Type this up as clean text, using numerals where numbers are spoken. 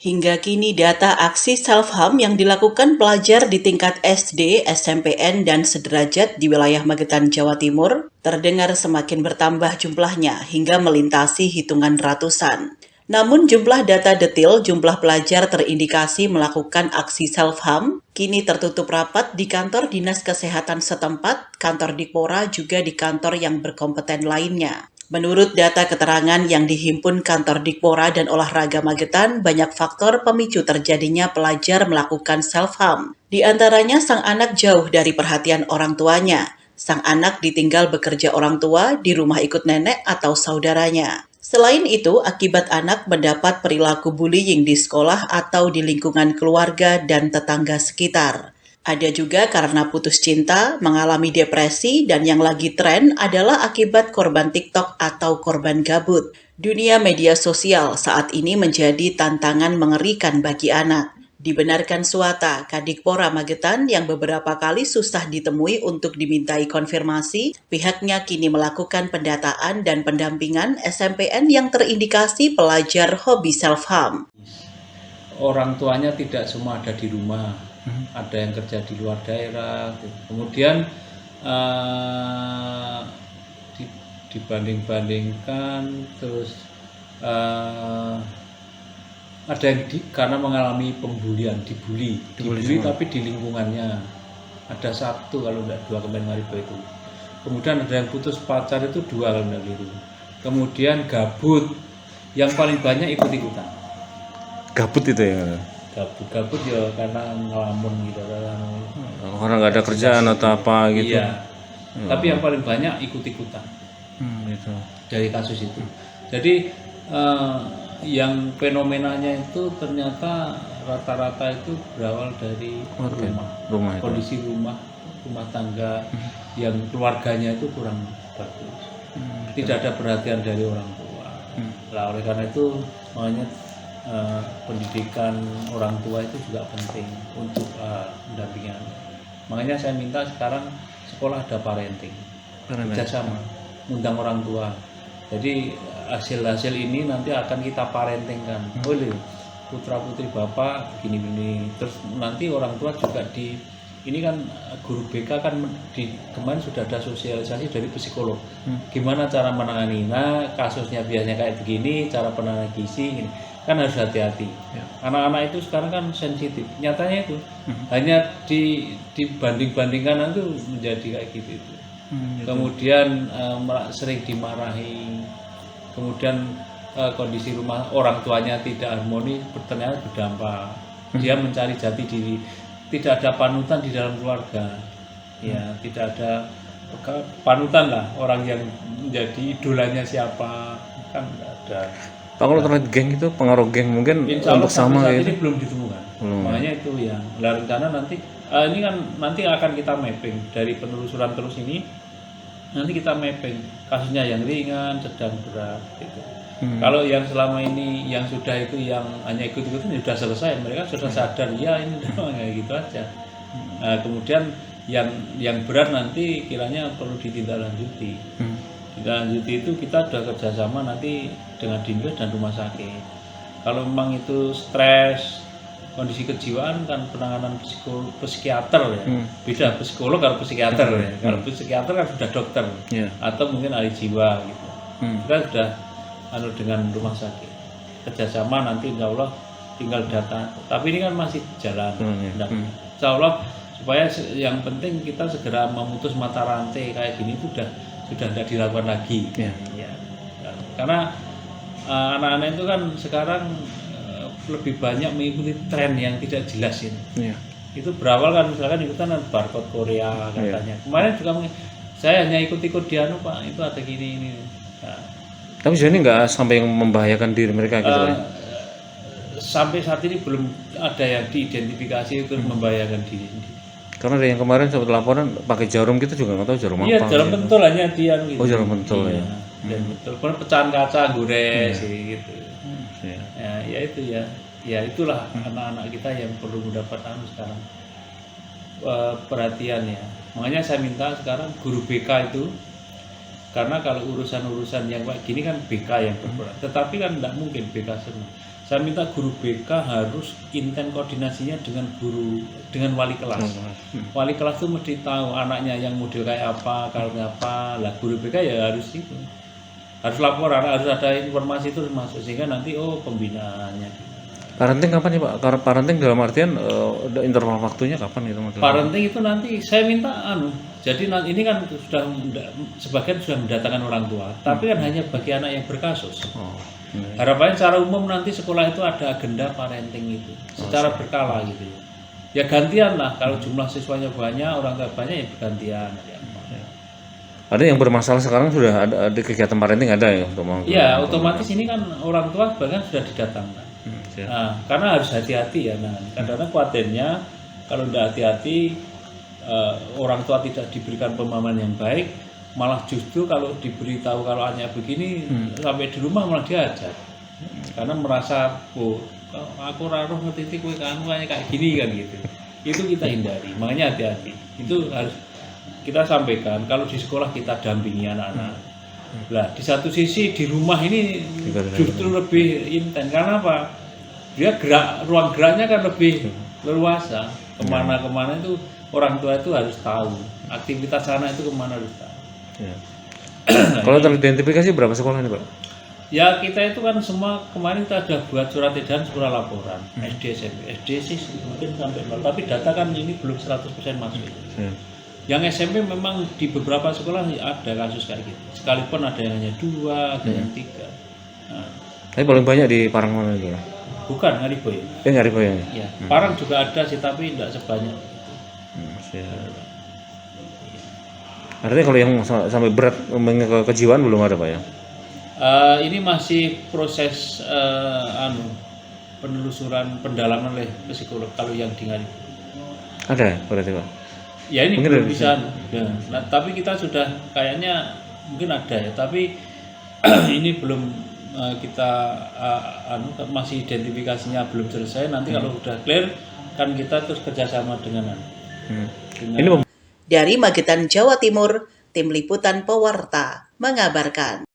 Hingga kini data aksi self-harm yang dilakukan pelajar di tingkat SD, SMPN, dan sederajat di wilayah Magetan, Jawa Timur terdengar semakin bertambah jumlahnya hingga melintasi hitungan ratusan. Namun jumlah data detil jumlah pelajar terindikasi melakukan aksi self-harm kini tertutup rapat di kantor Dinas Kesehatan setempat, kantor Dikpora, juga di kantor yang berkompeten lainnya. Menurut data keterangan yang dihimpun kantor Dikpora dan Olahraga Magetan, banyak faktor pemicu terjadinya pelajar melakukan self-harm. Di antaranya sang anak jauh dari perhatian orang tuanya. Sang anak ditinggal bekerja orang tua di rumah ikut nenek atau saudaranya. Selain itu, akibat anak mendapat perilaku bullying di sekolah atau di lingkungan keluarga dan tetangga sekitar. Ada juga karena putus cinta, mengalami depresi, dan yang lagi tren adalah akibat korban TikTok atau korban gabut. Dunia media sosial saat ini menjadi tantangan mengerikan bagi anak. Dibenarkan Suata, Kadikpora Magetan yang beberapa kali susah ditemui untuk dimintai konfirmasi, pihaknya kini melakukan pendataan dan pendampingan SMPN yang terindikasi pelajar hobi self-harm. Orang tuanya tidak semua ada di rumah. Ada yang kerja di luar daerah, kemudian dibanding-bandingkan, terus ada yang karena mengalami pembulian, dibully tapi di lingkungannya. Ada satu kalau tidak dua kemarin Maribo itu. Kemudian ada yang putus pacar itu dua kalau tidak keliru. Kemudian gabut, yang paling banyak ikut-ikutan. Gabut itu ya? Gabut ya karena ngelamun gitu Orang nggak ada kerjaan atau apa gitu. Iya. Tapi yang paling banyak ikut-ikutan gitu. dari kasus itu. Jadi yang fenomenanya itu ternyata rata-rata itu berawal dari rumah kondisi rumah tangga yang keluarganya itu kurang bagus. Tidak ada perhatian dari orang tua. Nah, oleh karena itu makanya pendidikan orang tua itu juga penting untuk pendampingan. Makanya saya minta sekarang sekolah ada parenting, kerjasama, undang orang tua. Jadi hasil ini nanti akan kita parentingkan. Boleh putra putri bapak begini-begini. Terus nanti orang tua juga ini kan guru BK kan kemarin sudah ada sosialisasi dari psikolog. Gimana cara menangani? Nah, kasusnya biasanya kayak begini, cara penanganan gizi ini. Kan harus hati-hati. Anak-anak itu sekarang kan sensitif. Nyatanya itu hanya dibanding-bandingkan itu menjadi kayak gitu. Kemudian sering dimarahi. Kemudian kondisi rumah orang tuanya tidak harmoni, ternyata berdampak. Dia mencari jati diri. Tidak ada panutan di dalam keluarga. Ya, tidak ada panutan lah orang yang menjadi idolanya siapa. Kan tidak ada. Pak, kalau terkait geng itu pengaruh geng mungkin untuk sama saat gitu. ini belum ditemukan. Makanya itu ya. Rencana nanti ini kan nanti akan kita mapping dari penelusuran terus ini. Nanti kita mapping kasusnya yang ringan, sedang, berat gitu. Kalau yang selama ini yang sudah itu yang hanya ikut-ikutan sudah selesai, mereka sudah sadar ya ini kayak gitu aja. Nah, kemudian yang berat nanti kiranya perlu ditindaklanjuti. Ditindaklanjuti itu kita sudah kerjasama nanti dengan Dinkes dan rumah sakit. Kalau memang itu stres, kondisi kejiwaan kan penanganan psikiater ya. Beda psikolog kalau psikiater ya. Kalau psikiater kan sudah dokter atau mungkin ahli jiwa gitu. Kita sudah dengan rumah sakit kerjasama nanti insya Allah tinggal data. Tapi ini kan masih jalan. Insya Allah supaya yang penting kita segera memutus mata rantai kayak gini itu sudah tidak dilakukan lagi. Ya. Karena anak-anak itu kan sekarang lebih banyak mengikuti tren yang tidak jelas ini. Itu berawal kan misalkan ikutan barcode Korea katanya. Kemarin juga saya hanya ikut-ikut di Pak, itu ada gini ini. Nah, tapi jadi nggak sampai yang membahayakan diri mereka gitu kan? Sampai saat ini belum ada yang diidentifikasi itu membahayakan diri. Karena ada yang kemarin sempat laporan pakai jarum, kita juga nggak tahu jarum apa. Iya, jarum pentul hanya dia gitu. Oh, jarum pentul ya. Jarum pentul. Kemudian pecahan kaca, gores gitu. Ya itu ya. Ya itulah anak-anak kita yang perlu mendapat sekarang perhatian ya. Makanya saya minta sekarang guru BK itu, karena kalau urusan-urusan yang kayak gini kan BK yang berperan. Tetapi kan tidak mungkin BK semua. saya minta guru BK harus intent koordinasinya dengan wali kelas. Wali kelas tuh mesti tahu anaknya yang model kayak apa, karakternya apa. Lah guru BK ya harus itu, harus laporan, harus ada informasi itu masuk sehingga nanti pembinaannya. Parenting kapan ya Pak? Karena parenting dalam artian interval waktunya kapan gitu? Parenting itu nanti saya minta jadi nanti ini kan sudah sebagian sudah mendatangkan orang tua, tapi kan hanya bagi anak yang berkasus. Harapannya secara umum nanti sekolah itu ada agenda parenting itu secara berkala gitu ya. Ya gantian lah, kalau jumlah siswanya banyak, orang tua banyak ya bergantian. Ada yang bermasalah sekarang sudah ada kegiatan parenting ada ya untuk ya otomatis ini kan orang tua bahkan sudah didatangkan. Nah, karena harus hati-hati ya. Nah, kadang-kadang khawatirnya kalau tidak hati-hati orang tua tidak diberikan pemahaman yang baik, malah justru kalau diberitahu kalau anaknya begini sampai di rumah malah diajar. Karena merasa aku raruh ngerti kowe kayak gini kan gitu. Itu kita hindari. Makanya hati-hati. Itu harus kita sampaikan kalau di sekolah kita dampingi anak-anak. Nah, di satu sisi di rumah ini justru lebih intens. Karena apa? Dia ruang geraknya kan lebih leluasa. Kemana-kemana itu orang tua itu harus tahu. Aktivitas anak itu kemana harus tahu. Ya. Kalau teridentifikasi berapa sekolah ini Pak? Ya kita itu kan semua kemarin kita sudah buat surat edaran, surat laporan. SD, SMP. SD sih mungkin sampai 0. Tapi data kan ini belum 100% masuk. Yang SMP memang di beberapa sekolah ada kasus kayak gitu. Sekalipun ada yang hanya 2, ada yang 3. Nah. Tapi paling banyak di Parang mana itu? Bukan Ngariboy. Ngariboy ya? Ya, Parang juga ada sih tapi tidak sebanyak. Artinya kalau yang sampai berat kejiwaan belum ada Pak ya? Ini masih proses penelusuran pendalaman oleh psikolog kalau yang di Ngariboy. Ada ya berarti Pak? Ya ini mungkin belum bisa. Nah, tapi kita sudah kayaknya mungkin ada ya, tapi ini belum kita masih identifikasinya belum selesai. Nanti kalau sudah clear kan kita terus kerjasama dengan Dari Magetan, Jawa Timur, Tim Liputan Pewarta mengabarkan.